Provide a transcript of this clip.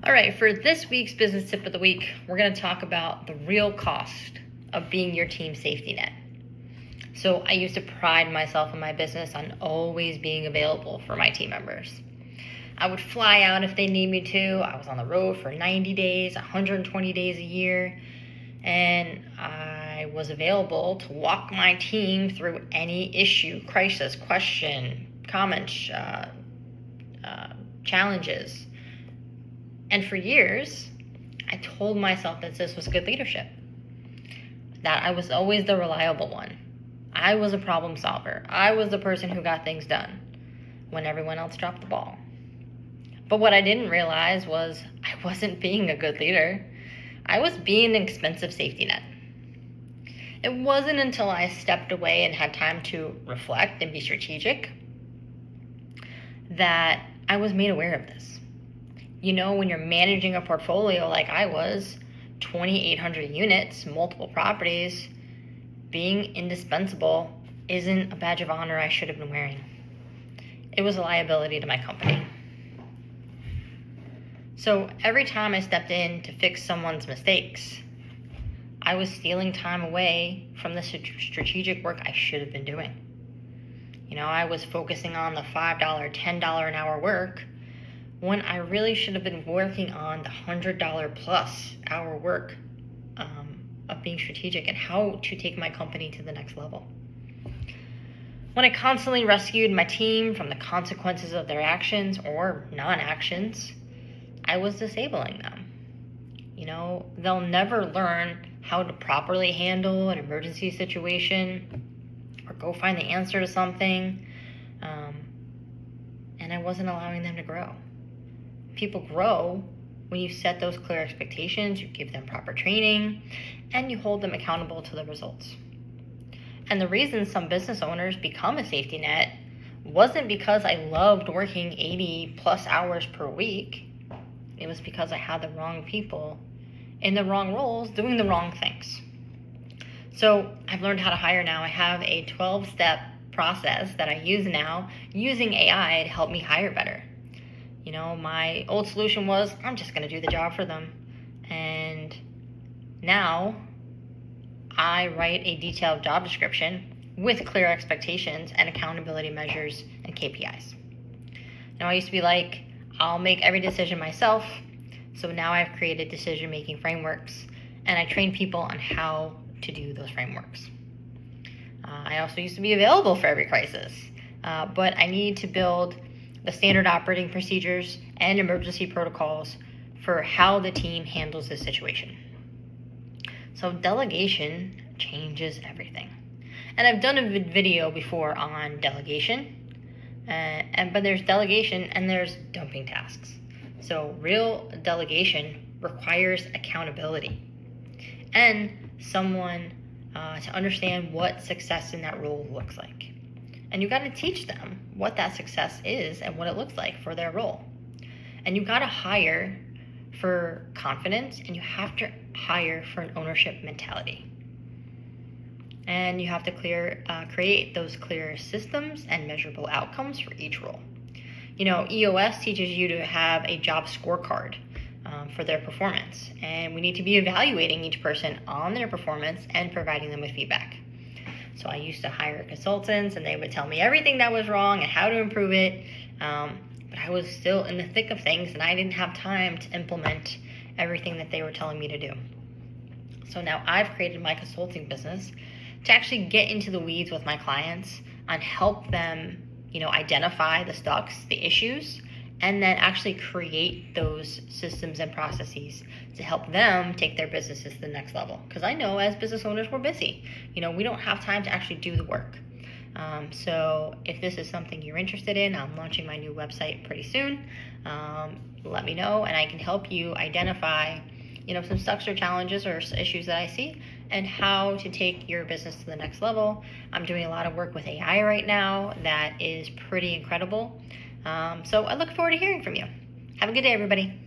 All right, for this week's business tip of the week, we're going to talk about the real cost of being your team's safety net. So I used to pride myself in my business on always being available for my team members. I would fly out if they need me to. I was on the road for 90 days, 120 days a year, and I was available to walk my team through any issue, crisis, question, comment, challenges. And for years, I told myself that this was good leadership, that I was always the reliable one. I was a problem solver. I was the person who got things done when everyone else dropped the ball. But what I didn't realize was I wasn't being a good leader. I was being an expensive safety net. It wasn't until I stepped away and had time to reflect and be strategic that I was made aware of this. You know, when you're managing a portfolio like I was, 2,800 units, multiple properties, being indispensable isn't a badge of honor I should have been wearing. It was a liability to my company. So every time I stepped in to fix someone's mistakes, I was stealing time away from the strategic work I should have been doing. You know, I was focusing on the $5, $10 an hour work when I really should have been working on the $100 plus hour work of being strategic and how to take my company to the next level. When I constantly rescued my team from the consequences of their actions or non-actions, I was disabling them. You know, they'll never learn how to properly handle an emergency situation or go find the answer to something, and I wasn't allowing them to grow. People grow when you set those clear expectations, you give them proper training, and you hold them accountable to the results. And the reason some business owners become a safety net wasn't because I loved working 80 plus hours per week. It was because I had the wrong people in the wrong roles doing the wrong things. So I've learned how to hire now. I have a 12-step process that I use now using AI to help me hire better. You know, my old solution was, I'm just going to do the job for them. And now I write a detailed job description with clear expectations and accountability measures and KPIs. Now, I used to be like, I'll make every decision myself. So now I've created decision-making frameworks, and I train people on how to do those frameworks. I also used to be available for every crisis, but I need to build the standard operating procedures and emergency protocols for how the team handles this situation. So delegation changes everything. And I've done a video before on delegation, but there's delegation and there's dumping tasks. So real delegation requires accountability and someone to understand what success in that role looks like. And you got to teach them what that success is and what it looks like for their role. And you got to hire for confidence, and you have to hire for an ownership mentality. And you have to create those clear systems and measurable outcomes for each role. You know, EOS teaches you to have a job scorecard for their performance. And we need to be evaluating each person on their performance and providing them with feedback. So I used to hire consultants, and they would tell me everything that was wrong and how to improve it. But I was still in the thick of things, and I didn't have time to implement everything that they were telling me to do. So now I've created my consulting business to actually get into the weeds with my clients and help them, you know, identify the stucks, the issues, and then actually create those systems and processes to help them take their businesses to the next level. Because I know as business owners, we're busy. You know, we don't have time to actually do the work. So if this is something you're interested in, I'm launching my new website pretty soon. Let me know, and I can help you identify, you know, some stucks or challenges or issues that I see and how to take your business to the next level. I'm doing a lot of work with AI right now that is pretty incredible. So I look forward to hearing from you. Have a good day, everybody.